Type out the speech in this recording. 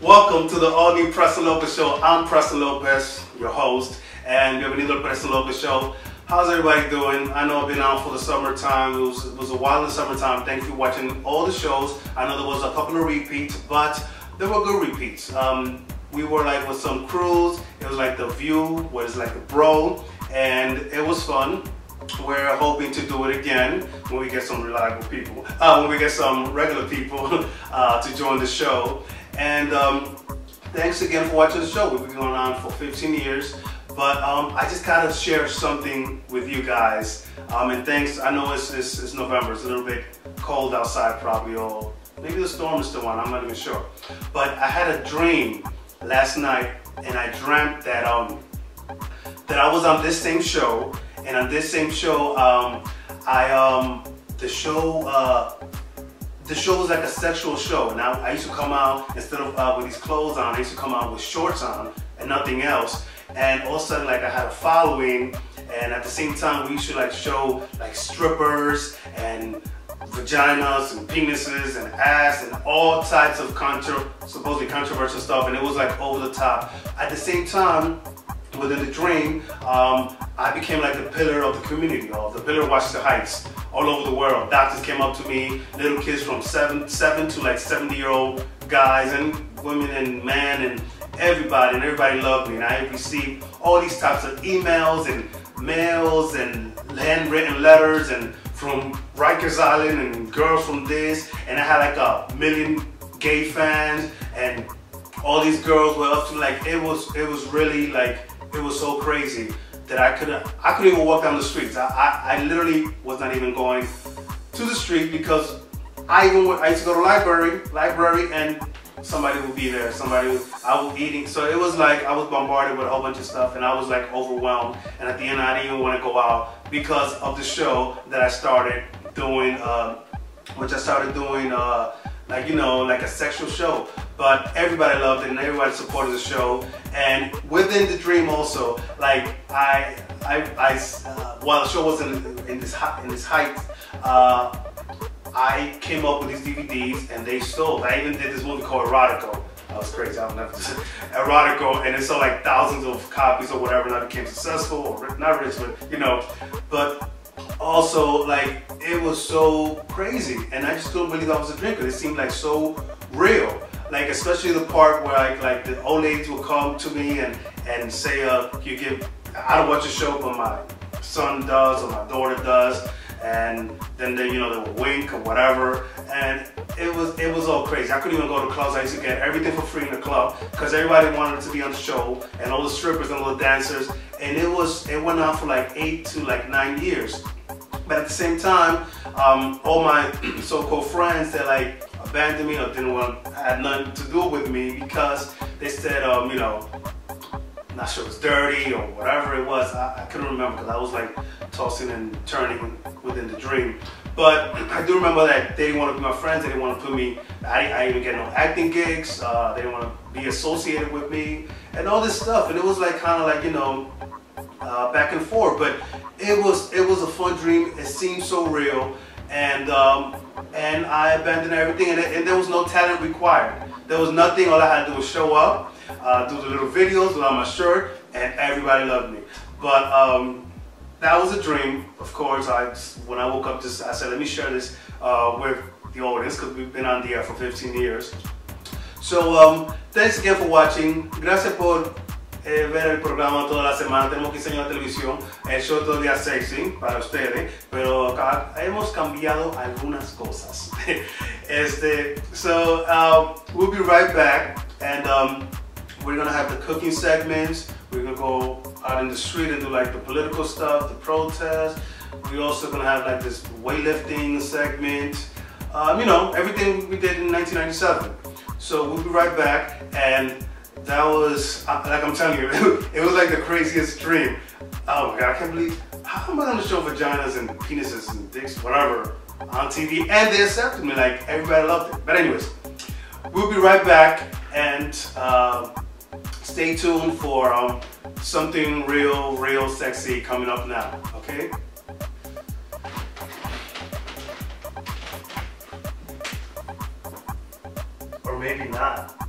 Welcome to the all-new Preston Lopez Show. I'm Preston Lopez, your host, and bienvenido al Preston Lopez Show. How's everybody doing? I know I've been out for the summertime. It was a while in the summertime. Thank you for watching all the shows. I know there was a couple of repeats, but they were good repeats. We were like with some crews. It was like The View, where it's like a bro, and it was fun. We're hoping to do it again when we get some reliable people, when we get some regular people to join the show. And thanks again for watching the show. We've been going on for 15 years, but I just gotta share something with you guys. And thanks, I know it's November, it's a little bit cold outside probably, or maybe the storm is still on, I'm not even sure. But I had a dream last night, and I dreamt that that I was on this same show, and on this same show, the show was like a sexual show. And I used to come out, instead of with these clothes on, I used to come out with shorts on and nothing else. And all of a sudden, like, I had a following, and at the same time, we used to like show like strippers and vaginas and penises and ass and all types of supposedly controversial stuff, and it was like over the top. At the same time, within the dream, I became like the pillar of the community, or the pillar of Washington Heights, all over the world. Doctors came up to me, little kids from 7 to like 70-year-old guys and women and men and everybody loved me. And I received all these types of emails and mails and handwritten letters, and from Rikers Island and girls from this, and I had like 1 million gay fans, and all these girls were up to like, it was really like, it was so crazy that I couldn't even walk down the streets. I literally was not even going to the street, because I used to go to library, and somebody would be there. I was eating, so it was like I was bombarded with a whole bunch of stuff, and I was like overwhelmed. And at the end, I didn't even want to go out because of the show that I started doing, like, you know, like a sexual show. But everybody loved it, and everybody supported the show. And within the dream also, like while the show was in this height, I came up with these DVDs, and they sold. I even did this movie called Erotico. That was crazy. I don't know, Erotico, and it sold like thousands of copies or whatever, and I became successful, or not rich, but you know. But also, like, it was so crazy, and I just couldn't believe I was a drinker. It seemed like so real. Like, especially the part where like the old ladies would come to me and say, I don't watch the show, but my son does, or my daughter does, and then they, you know, they would wink or whatever, and it was all crazy. I couldn't even go to clubs. I used to get everything for free in the club, because everybody wanted to be on the show, and all the strippers and all the dancers, and it went on for like 8 to like 9 years. But at the same time, all my so-called friends, they like abandoned me, or had nothing to do with me, because they said, you know, not sure it was dirty or whatever it was. I couldn't remember, because I was like tossing and turning within the dream. But I do remember that they didn't want to be my friends. They didn't want to put me, I didn't get no acting gigs. They didn't want to be associated with me and all this stuff. And it was like kind of like, you know, back and forth. But it was a fun dream. It seemed so real. And I abandoned everything, and there was no talent required. There was nothing. All I had to do was show up, do the little videos without my shirt, and everybody loved me. But that was a dream, of course. When I woke up, I said, let me share this with the audience, because we've been on the air for 15 years. So thanks again for watching. Gracias por ver el programa toda la semana. Tenemos 15 años de televisión, el show todo el día sexy para ustedes, pero hemos cambiado algunas cosas. So we'll be right back, and we're gonna have the cooking segments. We're gonna go out in the street and do like the political stuff, the protests. We're also gonna have like this weightlifting segment. You know, everything we did in 1997. So we'll be right back, and that was, like I'm telling you, it was like the craziest dream. Oh my God, I can't believe, how am I gonna show vaginas and penises and dicks, whatever, on TV, and they accepted me, like everybody loved it. But anyways, we'll be right back, and stay tuned for something real sexy coming up now, okay? Or maybe not.